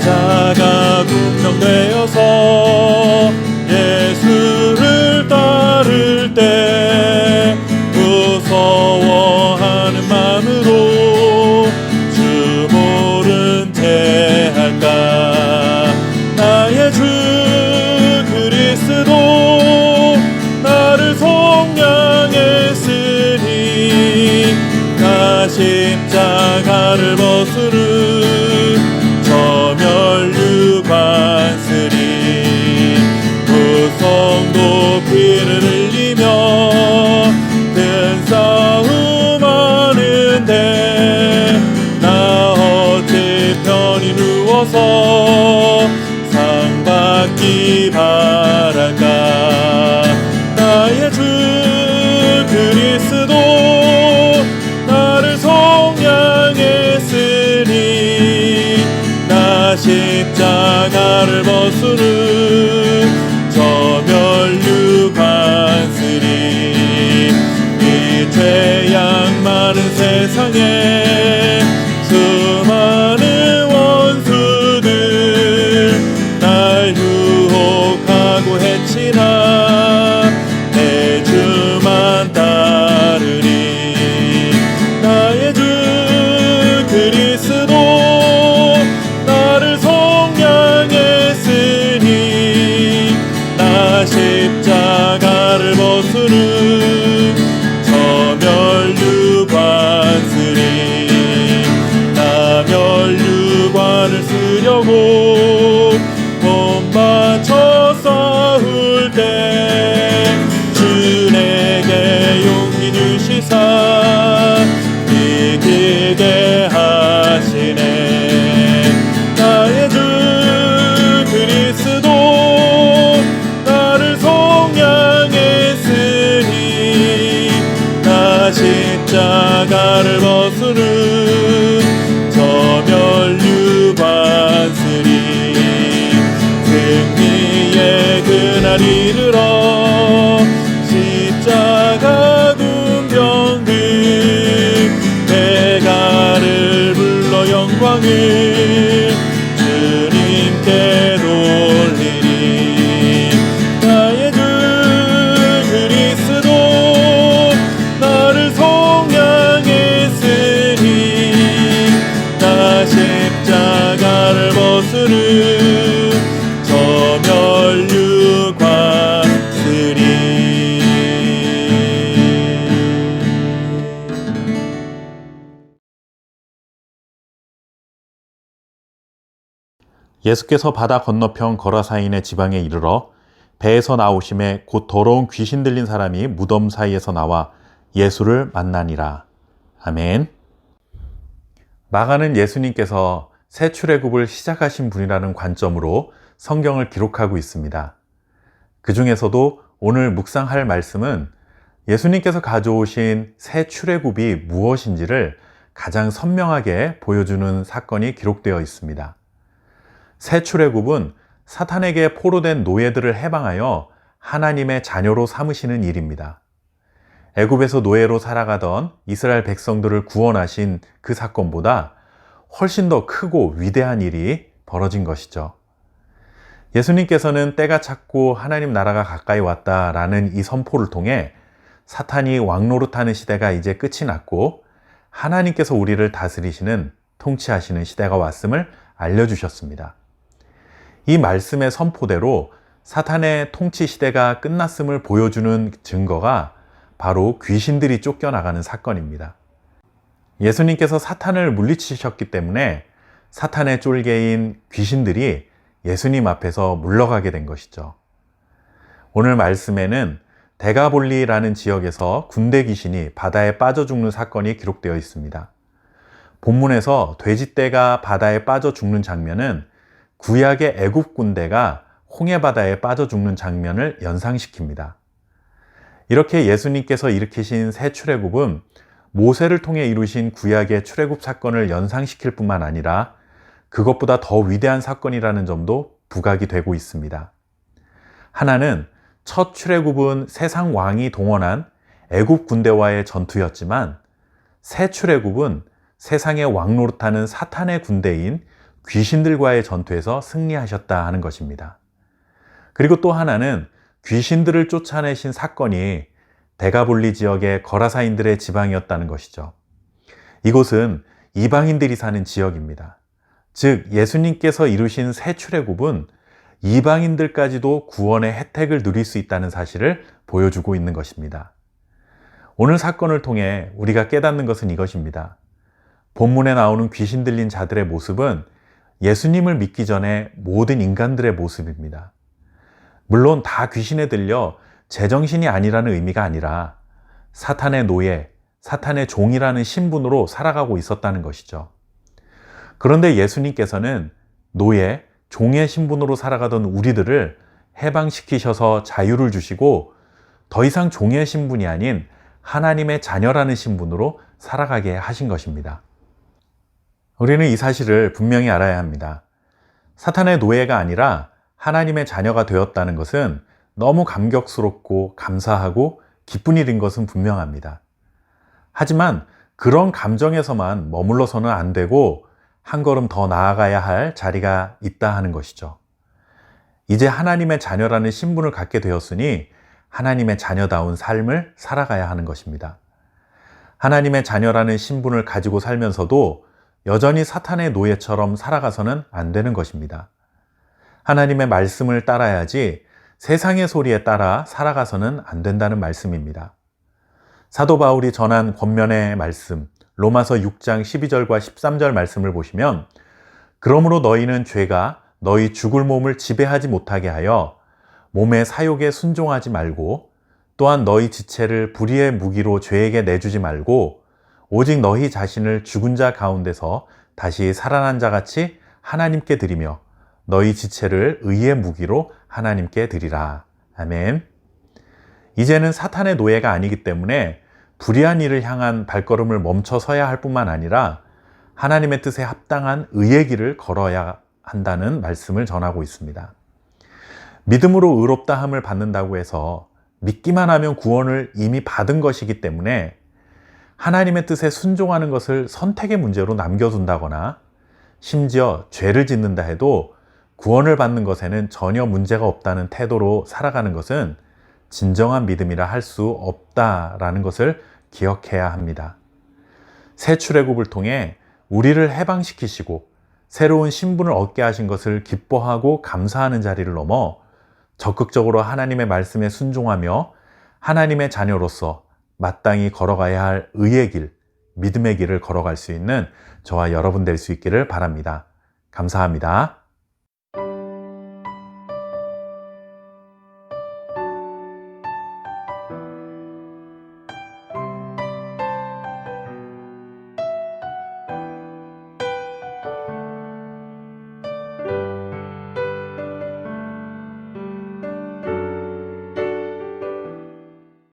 십자가 군병되어서 예수를 따를 때 무서워하는 마음으로 주 모른 채 할까. 나의 주 그리스도 나를 속량했으니 나 십자가를 벗으는 저 멸류관쓰리 무성 높이를 흘리며 큰 싸움 하는데 나 어찌 편히 누워서 상 받기 바랄까. 나의 주 그리스도 나를 속량했으니 나 십자가를 벗으는 저 멸류관쓰리 이 죄악 많은 세상에 수많은 원수들 날 유혹하고 해치나 내 주만 따르리. 나의 주 그리스도 나를 속량했으니 나 십자가를 벗으는 저 멸류관쓰리 나 멸류관을 쓰려고 몸 바쳐 싸울 때 주 내게 용기 주시사 이기게 하시네. 나의 주 그리스도 나를 속량했으니 나 십자가를 벗으는 저 멸류관쓰리 승리의 그날 이르러 십자가 군병들 대가를 불러 영광을 주님께 돌리리. 나의 주 그리스도 나를 속량했으니 나 십자가를 벗으는 저 멸류관쓰리. 예수께서 바다 건너편 거라사인의 지방에 이르러 배에서 나오심에 곧 더러운 귀신 들린 사람이 무덤 사이에서 나와 예수를 만나니라. 아멘. 마가는 예수님께서 새 출애굽을 시작하신 분이라는 관점으로 성경을 기록하고 있습니다. 그 중에서도 오늘 묵상할 말씀은 예수님께서 가져오신 새 출애굽이 무엇인지를 가장 선명하게 보여주는 사건이 기록되어 있습니다. 새 출애굽은 사탄에게 포로된 노예들을 해방하여 하나님의 자녀로 삼으시는 일입니다. 애굽에서 노예로 살아가던 이스라엘 백성들을 구원하신 그 사건보다 훨씬 더 크고 위대한 일이 벌어진 것이죠. 예수님께서는 때가 찼고 하나님 나라가 가까이 왔다라는 이 선포를 통해 사탄이 왕노릇하는 시대가 이제 끝이 났고 하나님께서 우리를 다스리시는, 통치하시는 시대가 왔음을 알려주셨습니다. 이 말씀의 선포대로 사탄의 통치 시대가 끝났음을 보여주는 증거가 바로 귀신들이 쫓겨나가는 사건입니다. 예수님께서 사탄을 물리치셨기 때문에 사탄의 쫄개인 귀신들이 예수님 앞에서 물러가게 된 것이죠. 오늘 말씀에는 데가볼리라는 지역에서 군대 귀신이 바다에 빠져 죽는 사건이 기록되어 있습니다. 본문에서 돼지떼가 바다에 빠져 죽는 장면은 구약의 애굽 군대가 홍해바다에 빠져 죽는 장면을 연상시킵니다. 이렇게 예수님께서 일으키신 새 출애굽은 모세를 통해 이루신 구약의 출애굽 사건을 연상시킬 뿐만 아니라 그것보다 더 위대한 사건이라는 점도 부각이 되고 있습니다. 하나는 첫 출애굽은 세상 왕이 동원한 애굽 군대와의 전투였지만 새 출애굽은 세상의 왕노릇하는 사탄의 군대인 귀신들과의 전투에서 승리하셨다 하는 것입니다. 그리고 또 하나는 귀신들을 쫓아내신 사건이 데가볼리 지역의 거라사인들의 지방이었다는 것이죠. 이곳은 이방인들이 사는 지역입니다. 즉 예수님께서 이루신 새 출애굽은 이방인들까지도 구원의 혜택을 누릴 수 있다는 사실을 보여주고 있는 것입니다. 오늘 사건을 통해 우리가 깨닫는 것은 이것입니다. 본문에 나오는 귀신 들린 자들의 모습은 예수님을 믿기 전에 모든 인간들의 모습입니다. 물론 다 귀신에 들려 제정신이 아니라는 의미가 아니라 사탄의 노예, 사탄의 종이라는 신분으로 살아가고 있었다는 것이죠. 그런데 예수님께서는 노예, 종의 신분으로 살아가던 우리들을 해방시키셔서 자유를 주시고 더 이상 종의 신분이 아닌 하나님의 자녀라는 신분으로 살아가게 하신 것입니다. 우리는 이 사실을 분명히 알아야 합니다. 사탄의 노예가 아니라 하나님의 자녀가 되었다는 것은 너무 감격스럽고 감사하고 기쁜 일인 것은 분명합니다. 하지만 그런 감정에서만 머물러서는 안 되고 한 걸음 더 나아가야 할 자리가 있다 하는 것이죠. 이제 하나님의 자녀라는 신분을 갖게 되었으니 하나님의 자녀다운 삶을 살아가야 하는 것입니다. 하나님의 자녀라는 신분을 가지고 살면서도 여전히 사탄의 노예처럼 살아가서는 안 되는 것입니다. 하나님의 말씀을 따라야지 세상의 소리에 따라 살아가서는 안 된다는 말씀입니다. 사도 바울이 전한 권면의 말씀, 로마서 6장 12절과 13절 말씀을 보시면 그러므로 너희는 죄가 너희 죽을 몸을 지배하지 못하게 하여 몸의 사욕에 순종하지 말고 또한 너희 지체를 불의의 무기로 죄에게 내주지 말고 오직 너희 자신을 죽은 자 가운데서 다시 살아난 자같이 하나님께 드리며 너희 지체를 의의 무기로 하나님께 드리라. 아멘. 이제는 사탄의 노예가 아니기 때문에 불의한 일을 향한 발걸음을 멈춰 서야 할 뿐만 아니라 하나님의 뜻에 합당한 의의 길을 걸어야 한다는 말씀을 전하고 있습니다. 믿음으로 의롭다 함을 받는다고 해서 믿기만 하면 구원을 이미 받은 것이기 때문에 하나님의 뜻에 순종하는 것을 선택의 문제로 남겨둔다거나 심지어 죄를 짓는다 해도 구원을 받는 것에는 전혀 문제가 없다는 태도로 살아가는 것은 진정한 믿음이라 할 수 없다라는 것을 기억해야 합니다. 새 출애굽을 통해 우리를 해방시키시고 새로운 신분을 얻게 하신 것을 기뻐하고 감사하는 자리를 넘어 적극적으로 하나님의 말씀에 순종하며 하나님의 자녀로서 마땅히 걸어가야 할 의의 길, 믿음의 길을 걸어갈 수 있는 저와 여러분 될 수 있기를 바랍니다. 감사합니다.